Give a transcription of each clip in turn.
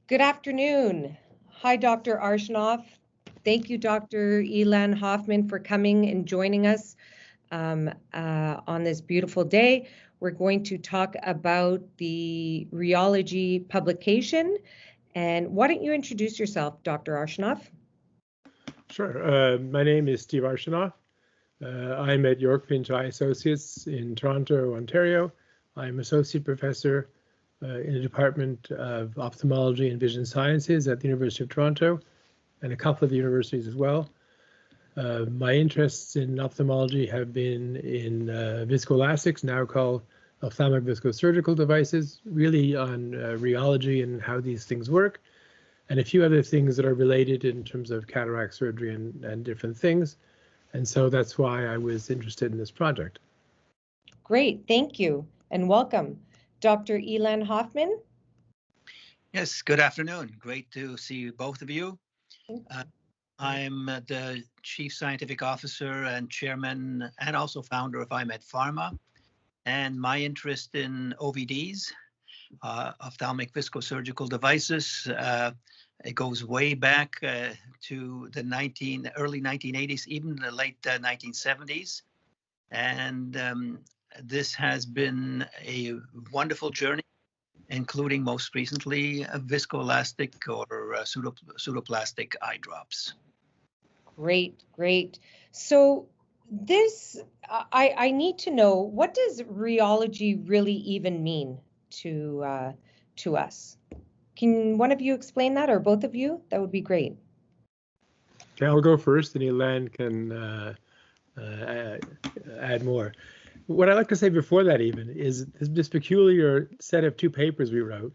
Good afternoon. Hi, Dr. Arshinoff. Thank you, Dr. Ilan Hofmann, for coming and joining us on this beautiful day. We're going to talk about the rheology publication. And why don't you introduce yourself, Dr. Arshinoff? Sure. My name is Steve Arshinoff. I'm at York Pinto Associates in Toronto, Ontario. I'm associate professor in the Department of Ophthalmology and Vision Sciences at the University of Toronto and a couple of universities as well. My interests in ophthalmology have been in viscoelastics, now called ophthalmic viscosurgical devices, really on rheology and how these things work, and a few other things that are related in terms of cataract surgery and different things. And so that's why I was interested in this project. Great, thank you, and welcome. Dr. Ilan Hofmann? Yes, good afternoon. Great to see both of you. I'm the Chief Scientific Officer and Chairman and also founder of IMED Pharma. And my interest in OVDs, ophthalmic viscosurgical devices, it goes way back to the early 1980s, even the late 1970s. And this has been a wonderful journey, including most recently viscoelastic or pseudoplastic eye drops. Great, great. So this, I need to know, what does rheology really even mean to us? Can one of you explain that, or both of you? That would be great. Okay, I'll go first, and Ilan can add more. What I'd like to say before that even is this peculiar set of two papers we wrote.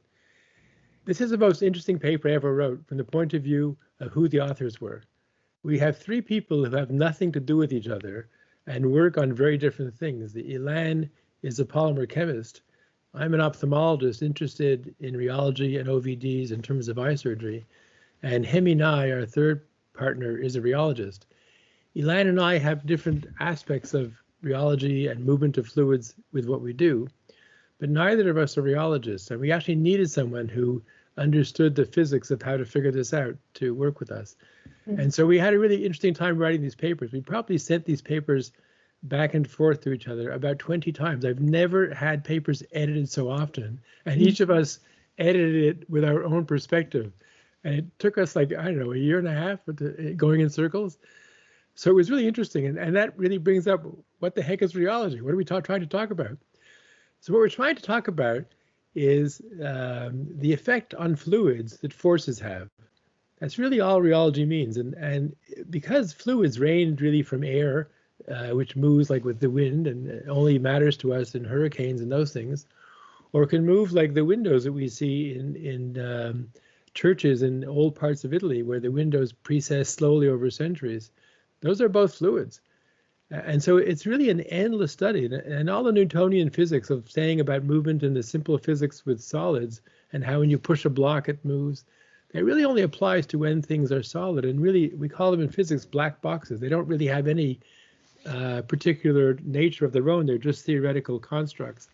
This is the most interesting paper I ever wrote from the point of view of who the authors were. We have three people who have nothing to do with each other and work on very different things. The Ilan is a polymer chemist. I'm an ophthalmologist interested in rheology and OVDs in terms of eye surgery. And Hemi Nai, our third partner, is a rheologist. Ilan and I have different aspects of rheology and movement of fluids with what we do, but neither of us are rheologists, and we actually needed someone who understood the physics of how to figure this out to work with us. And so we had a really interesting time writing these papers. We probably sent these papers back and forth to each other about 20 times. I've never had papers edited so often, and each of us edited it with our own perspective. And it took us like, I don't know, a year and a half going in circles. So it was really interesting, and that really brings up, what the heck is rheology? What are we trying to talk about? So what we're trying to talk about is the effect on fluids that forces have. That's really all rheology means, and because fluids range really from air, which moves like with the wind and only matters to us in hurricanes and those things, or can move like the windows that we see in churches in old parts of Italy where the windows precess slowly over centuries. Those are both fluids. And so it's really an endless study. And all the Newtonian physics of saying about movement and the simple physics with solids and how when you push a block, it moves, it really only applies to when things are solid. And really, we call them in physics black boxes. They don't really have any particular nature of their own. They're just theoretical constructs.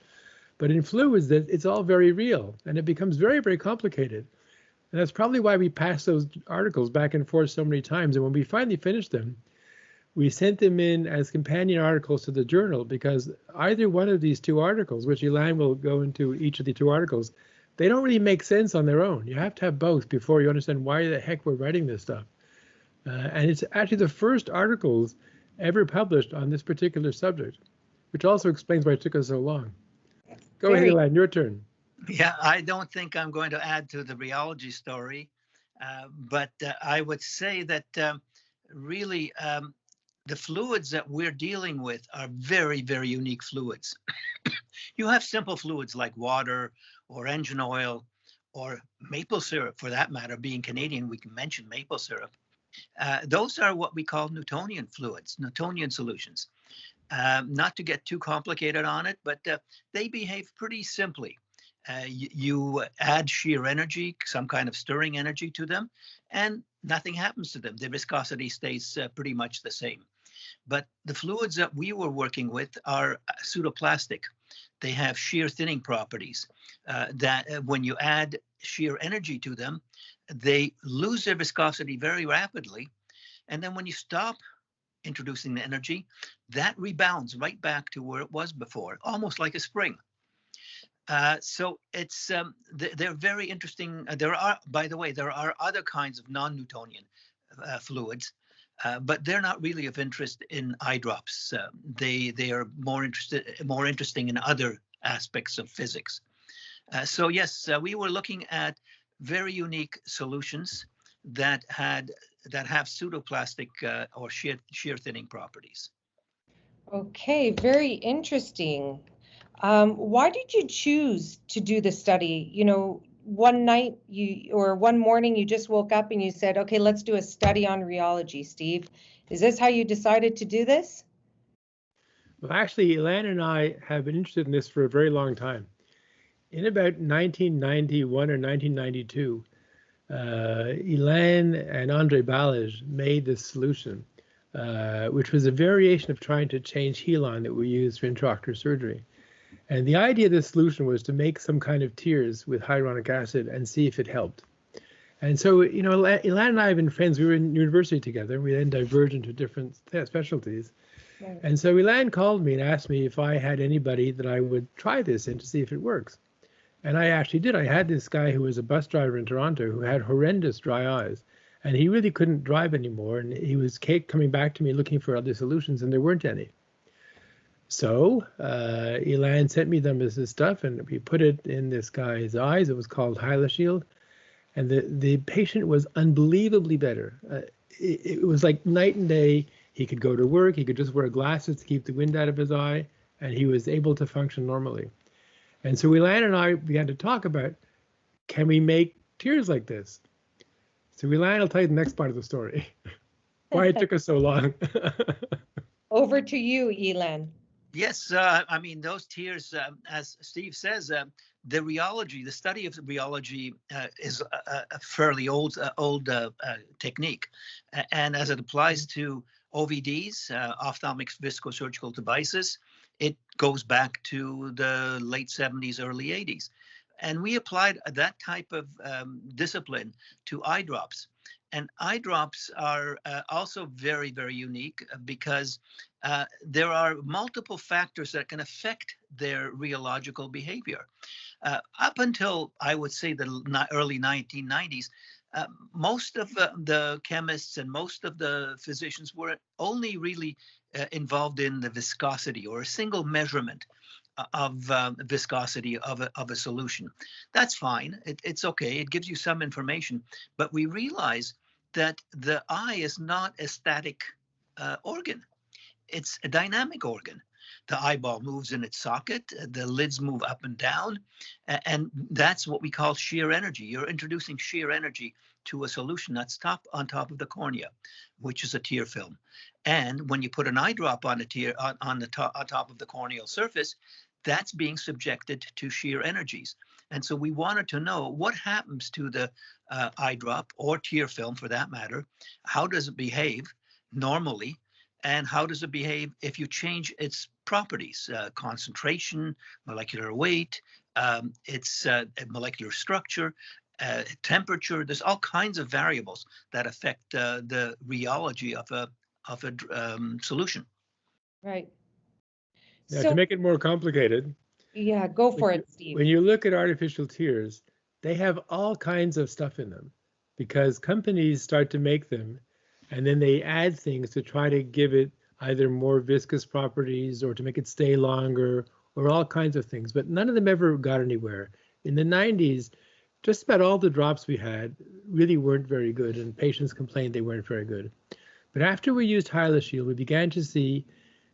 But in fluids, it's all very real. And it becomes very, very complicated. And that's probably why we passed those articles back and forth so many times. And when we finally finished them, we sent them in as companion articles to the journal, because either one of these two articles, which Ilan will go into each of the two articles, they don't really make sense on their own. You have to have both before you understand why the heck we're writing this stuff. And it's actually the first articles ever published on this particular subject, which also explains why it took us so long. Go ahead, Ilan, your turn. Yeah, I don't think I'm going to add to the rheology story, but I would say that really the fluids that we're dealing with are very, very unique fluids. You have simple fluids like water or engine oil or maple syrup, for that matter. Being Canadian, we can mention maple syrup. Those are what we call Newtonian fluids, Newtonian solutions. Not to get too complicated on it, but they behave pretty simply. You add shear energy, some kind of stirring energy to them, and nothing happens to them. The viscosity stays pretty much the same. But the fluids that we were working with are pseudoplastic. they have shear thinning properties that when you add shear energy to them, they lose their viscosity very rapidly. And then when you stop introducing the energy, that rebounds right back to where it was before, almost like a spring. So it's they're very interesting. There are, by the way, there are other kinds of non-Newtonian fluids, but they're not really of interest in eye drops. They are more interesting in other aspects of physics. So yes, we were looking at very unique solutions that have pseudoplastic or shear thinning properties. Okay, very interesting. Why did you choose to do the study? You know, one night or one morning you just woke up and you said, okay, let's do a study on rheology, Steve. Is this how you decided to do this? Well, actually, Ilan and I have been interested in this for a very long time. In about 1991 or 1992, Ilan and Andre Balazs made this solution, which was a variation of trying to change Ilan that we use for intraocular surgery. And the idea of this solution was to make some kind of tears with hyaluronic acid and see if it helped. And so, you know, Ilan and I have been friends. We were in university together. We then diverged into different specialties. Right. And so Ilan called me and asked me if I had anybody that I would try this in to see if it works. And I actually did. I had this guy who was a bus driver in Toronto who had horrendous dry eyes, and he really couldn't drive anymore. And he was coming back to me looking for other solutions, and there weren't any. So Ilan sent me them as this stuff, and we put it in this guy's eyes. It was called HylaShield, and the patient was unbelievably better. It was like night and day. He could go to work. He could just wear glasses to keep the wind out of his eye, and he was able to function normally. And so Ilan and I began to talk about, can we make tears like this? So Ilan will tell you the next part of the story, why it took us so long. Over to you, Ilan. Yes, I mean, those tears, as Steve says, the rheology, the study of rheology is a fairly old technique. And as it applies to OVDs, ophthalmic viscosurgical devices, it goes back to the late 70s, early 80s. And we applied that type of discipline to eye drops. And eye drops are also very, very unique because there are multiple factors that can affect their rheological behavior. Up until, I would say, the early 1990s, most of the chemists and most of the physicians were only really involved in the viscosity or a single measurement of viscosity of a solution. That's fine. It's okay. It gives you some information. But we realize that the eye is not a static organ. It's a dynamic organ. The eyeball moves in its socket, the lids move up and down, and that's what we call shear energy. You're introducing shear energy to a solution that's on top of the cornea, which is a tear film. And when you put an eye drop on on top of the corneal surface, that's being subjected to shear energies. And so we wanted to know what happens to the eye drop or tear film for that matter. How does it behave normally? And how does it behave if you change its properties, concentration, molecular weight, its molecular structure, temperature? There's all kinds of variables that affect the rheology of a solution. Right. Now, So, to make it more complicated, yeah, go for it, Steve. when you look at artificial tears, they have all kinds of stuff in them because companies start to make them and then they add things to try to give it either more viscous properties or to make it stay longer or all kinds of things. But none of them ever got anywhere. In the 90s, just about all the drops we had really weren't very good, and patients complained they weren't very good. But after we used HylaShield, we began to see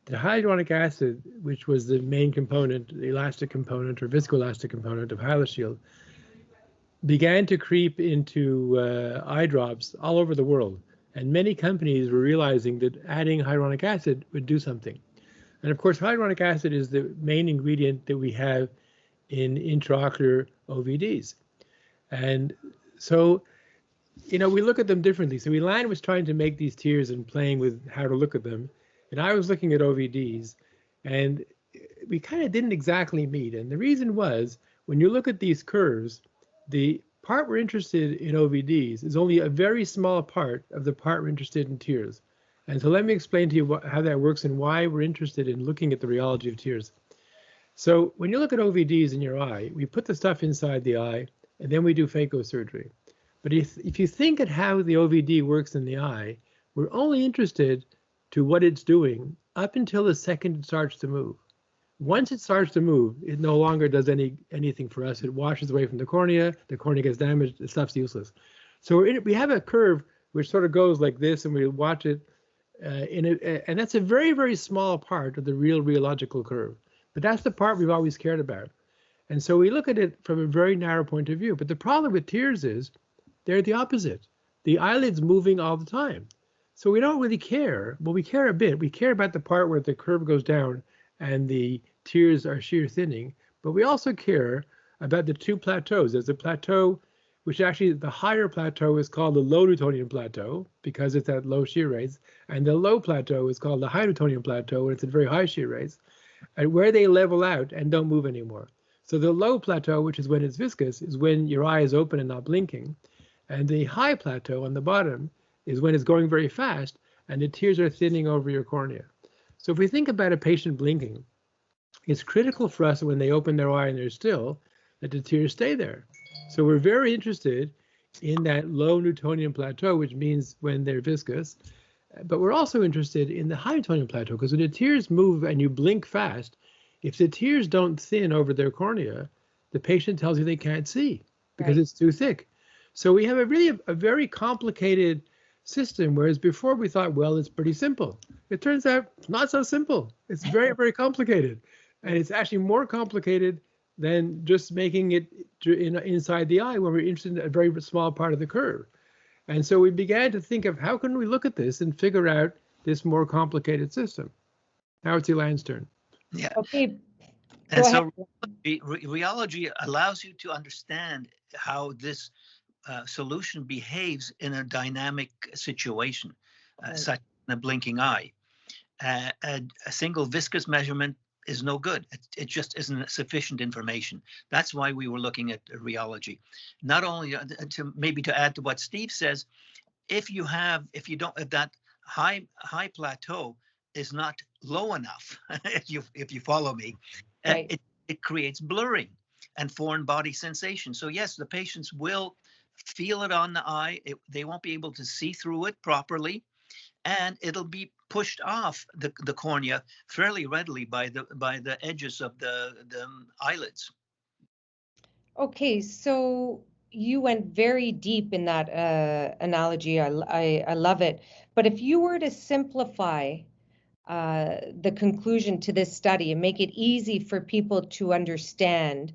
that hyaluronic acid, which was the main component, the elastic component or viscoelastic component of HylaShield, began to creep into eye drops all over the world. And many companies were realizing that adding hyaluronic acid would do something. And of course, hyaluronic acid is the main ingredient that we have in intraocular OVDs. And so, you know, we look at them differently. So Ilan was trying to make these tears and playing with how to look at them. And I was looking at OVDs. And we kind of didn't exactly meet. And the reason was, when you look at these curves, the part we're interested in OVDs is only a very small part of the part we're interested in tears. And so let me explain to you how that works and why we're interested in looking at the rheology of tears. So when you look at OVDs in your eye, we put the stuff inside the eye, and then we do phacosurgery. But if you think at how the OVD works in the eye, we're only interested to what it's doing up until the second it starts to move. Once it starts to move, it no longer does anything for us. It washes away from the cornea gets damaged, the stuff's useless. So we have a curve which sort of goes like this, and we watch it, and that's a very, very small part of the real rheological curve. But that's the part we've always cared about. And so we look at it from a very narrow point of view. But the problem with tears is they're the opposite. The eyelid's moving all the time. So we don't really care. Well, we care a bit. We care about the part where the curve goes down and the tears are shear thinning, but we also care about the two plateaus. There's a plateau, which actually the higher plateau is called the low Newtonian plateau because it's at low shear rates, and the low plateau is called the high Newtonian plateau when it's at very high shear rates, and where they level out and don't move anymore. So the low plateau, which is when it's viscous, is when your eye is open and not blinking, and the high plateau on the bottom is when it's going very fast and the tears are thinning over your cornea. So if we think about a patient blinking, it's critical for us when they open their eye and they're still, that the tears stay there. So we're very interested in that low Newtonian plateau, which means when they're viscous, but we're also interested in the high Newtonian plateau, because when the tears move and you blink fast, if the tears don't thin over their cornea, the patient tells you they can't see because it's too thick. So we have a very complicated system, whereas before we thought, well, it's pretty simple. It turns out it's not so simple. It's very, very complicated. And it's actually more complicated than just making it inside the eye when we're interested in a very small part of the curve. And so we began to think of how can we look at this and figure out this more complicated system. Now it's Ilan's turn. Yeah. Okay. And so rheology allows you to understand how this solution behaves in a dynamic situation, such as a blinking eye. A single viscous measurement is no good. It just isn't sufficient information. That's why we were looking at rheology. Not only to add to what Steve says, if that high plateau is not low enough, if you follow me, it creates blurring and foreign body sensation. So yes, the patients will feel it on the eye. They won't be able to see through it properly, and it'll be pushed off the cornea fairly readily by the edges of the eyelids. Okay, so you went very deep in that analogy. I love it. But if you were to simplify the conclusion to this study and make it easy for people to understand,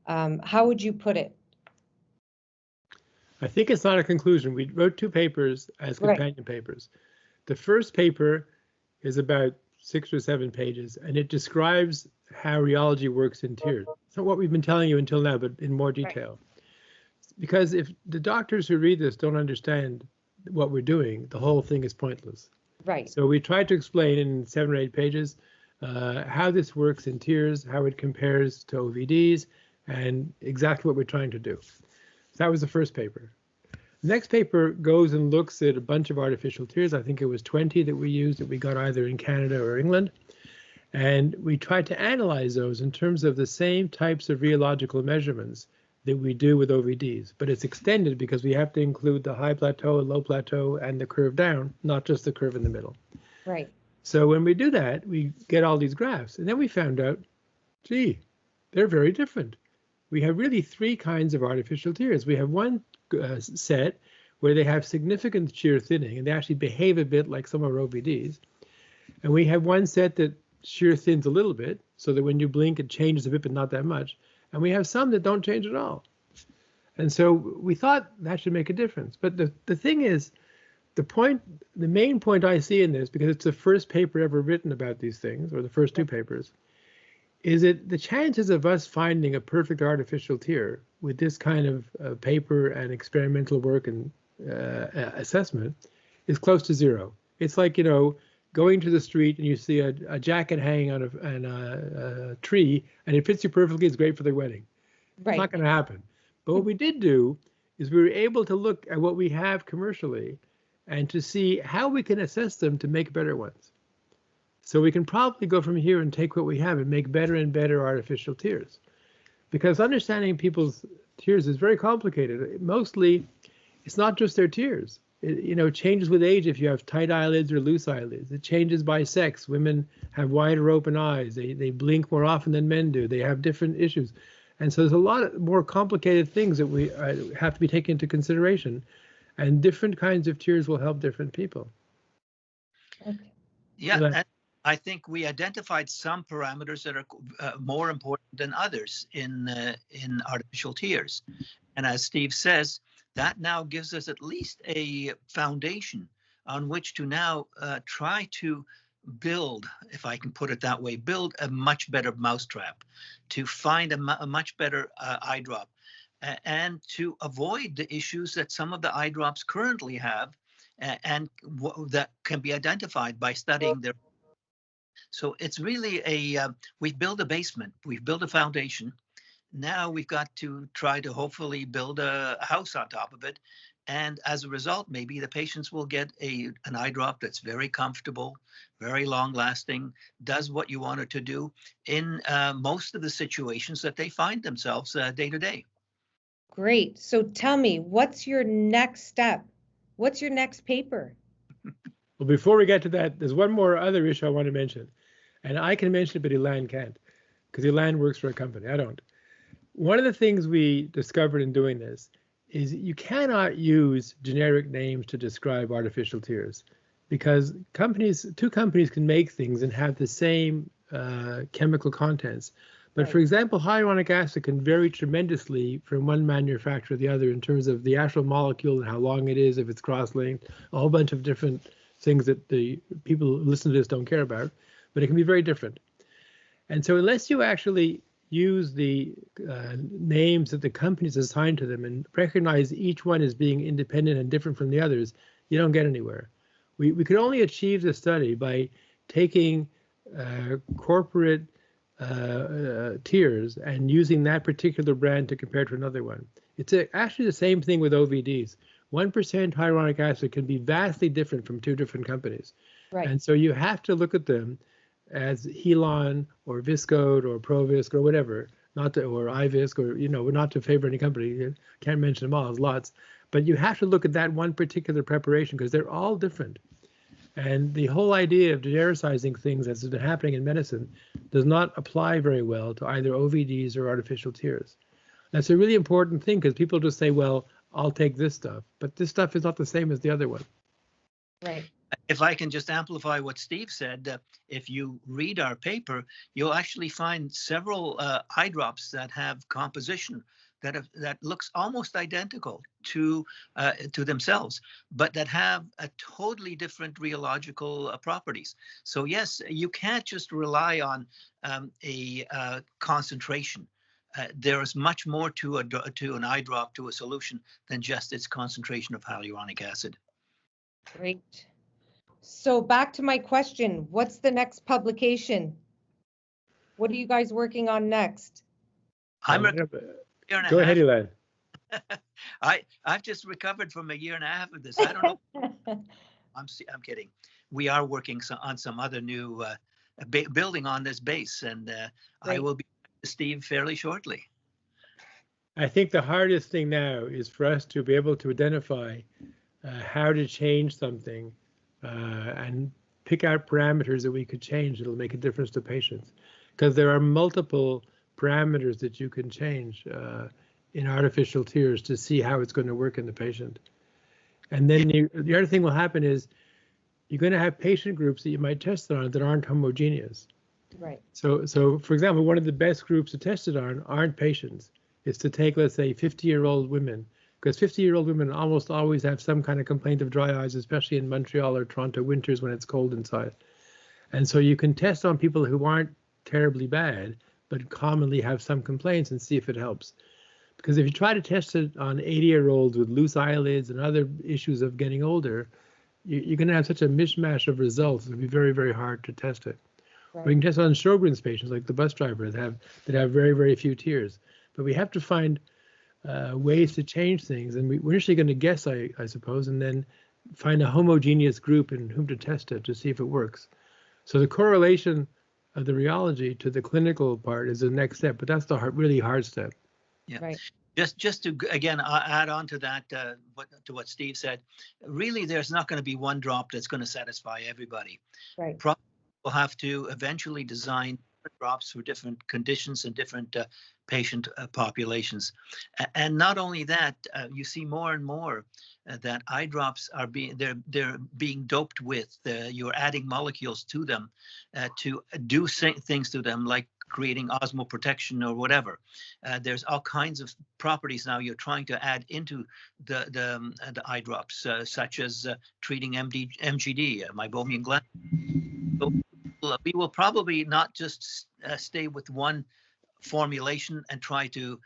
how would you put it? I think it's not a conclusion. We wrote 2 papers as companion papers. The first paper is about 6 or 7 pages, and it describes how rheology works in tears. So what we've been telling you until now, but in more detail. Because if the doctors who read this don't understand what we're doing, the whole thing is pointless. Right. So we tried to explain in 7 or 8 pages how this works in tears, how it compares to OVDs, and exactly what we're trying to do. So that was the first paper. The next paper goes and looks at a bunch of artificial tears. I think it was 20 that we used that we got either in Canada or England. And we tried to analyze those in terms of the same types of rheological measurements that we do with OVDs. But it's extended because we have to include the high plateau, low plateau, and the curve down, not just the curve in the middle. Right. So when we do that, we get all these graphs. And then we found out, gee, they're very different. We have really 3 kinds of artificial tears. We have one set where they have significant shear thinning, and they actually behave a bit like some of our OVDs. And we have one set that shear thins a little bit, so that when you blink, it changes a bit, but not that much. And we have some that don't change at all. And so we thought that should make a difference. But the thing is, the main point I see in this, because it's the first paper ever written about these things, or the first 2 papers, is that the chances of us finding a perfect artificial tear with this kind of paper and experimental work and assessment is close to 0. It's like, going to the street and you see a jacket hanging on a tree and it fits you perfectly, it's great for the wedding. It's Right. not going to happen. But what we did do is we were able to look at what we have commercially and to see how we can assess them to make better ones. So we can probably go from here and take what we have and make better and better artificial tears. Because understanding people's tears is very complicated. Mostly, it's not just their tears. It changes with age if you have tight eyelids or loose eyelids. It changes by sex. Women have wider open eyes. They blink more often than men do. They have different issues. And so there's a lot of more complicated things that we have to be taken into consideration. And different kinds of tears will help different people. Okay. Yeah, Ilan. and I think we identified some parameters that are more important than others in artificial tears. And as Steve says, that now gives us at least a foundation on which to now try to build, if I can put it that way, build a much better mousetrap, to find a much better eye drop, and to avoid the issues that some of the eye drops currently have, and that can be identified by studying their. So it's really we've built a basement, we've built a foundation. Now we've got to try to hopefully build a house on top of it. And as a result, maybe the patients will get an eye drop that's very comfortable, very long lasting, does what you want it to do in most of the situations that they find themselves day to day. Great. So tell me, what's your next step? What's your next paper? Well, before we get to that, there's one more other issue I want to mention. And I can mention it, but Ilan can't, because Ilan works for a company. I don't. One of the things we discovered in doing this is you cannot use generic names to describe artificial tears, because two companies can make things and have the same chemical contents. But Right. for example, hyaluronic acid can vary tremendously from one manufacturer to the other in terms of the actual molecule and how long it is, if it's cross-linked, a whole bunch of different things that the people who listen to this don't care about, but it can be very different. And so unless you actually use the names that the companies assign to them and recognize each one as being independent and different from the others, you don't get anywhere. We could only achieve this study by taking corporate tears and using that particular brand to compare to another one. It's actually the same thing with OVDs. 1% hyaluronic acid can be vastly different from two different companies. Right. And so you have to look at them as Ilan or Viscode or Provisc or whatever, or iVisc, or not to favor any company. You can't mention them all, there's lots. But you have to look at that one particular preparation because they're all different. And the whole idea of genericizing things, as has been happening in medicine, does not apply very well to either OVDs or artificial tears. That's a really important thing because people just say, well, I'll take this stuff. But this stuff is not the same as the other one. Right. If I can just amplify what Steve said, if you read our paper, you'll actually find several eye drops that have composition that looks almost identical to themselves, but that have a totally different rheological properties. So yes, you can't just rely on a concentration. There is much more to an eye drop, to a solution, than just its concentration of hyaluronic acid. Great. So back to my question, what's the next publication? What are you guys working on next? Go ahead, Ilan. I've just recovered from a year and a half of this. I don't know. I'm kidding. We are working on some other new building on this base, and I will be with Steve fairly shortly. I think the hardest thing now is for us to be able to identify how to change something and pick out parameters that we could change that'll make a difference to patients, because there are multiple parameters that you can change in artificial tears to see how it's going to work in the patient. And then the other thing will happen is you're going to have patient groups that you might test it on that aren't homogeneous. Right. So for example, one of the best groups to test it on aren't patients. It's to take, let's say, 50-year-old women, because 50-year-old women almost always have some kind of complaint of dry eyes, especially in Montreal or Toronto winters when it's cold inside. And so you can test on people who aren't terribly bad, but commonly have some complaints and see if it helps. Because if you try to test it on 80-year-olds with loose eyelids and other issues of getting older, you're going to have such a mishmash of results. It'll be very, very hard to test it. Right. We can test it on Sjogren's patients, like the bus driver, that have very, very few tears. But we have to find ways to change things, and we're initially going to guess, I suppose, and then find a homogeneous group in whom to test it to see if it works. So the correlation of the rheology to the clinical part is the next step, but that's the really hard step. Yeah. Right. Just to again add on to that, to what Steve said, really there's not going to be one drop that's going to satisfy everybody. Right. Probably we'll have to eventually design different drops for different conditions and different patient populations. And not only that, you see more and more that eye drops are they're being doped with. You're adding molecules to them to do things to them, like creating osmoprotection or whatever. There's all kinds of properties now you're trying to add into the eye drops, such as treating MGD, meibomian gland. So we will probably not just stay with one formulation and try to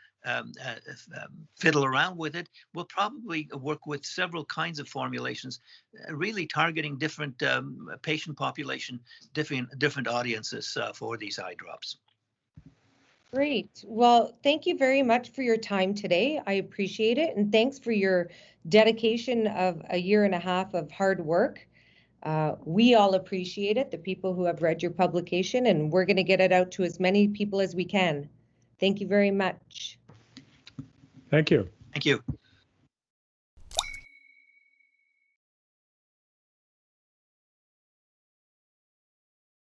fiddle around with it. We'll probably work with several kinds of formulations, really targeting different patient population, different audiences for these eye drops. Great. Well, thank you very much for your time today. I appreciate it. And thanks for your dedication of 1.5 years of hard work. We all appreciate it, the people who have read your publication, and we're going to get it out to as many people as we can. Thank you very much. Thank you. Thank you.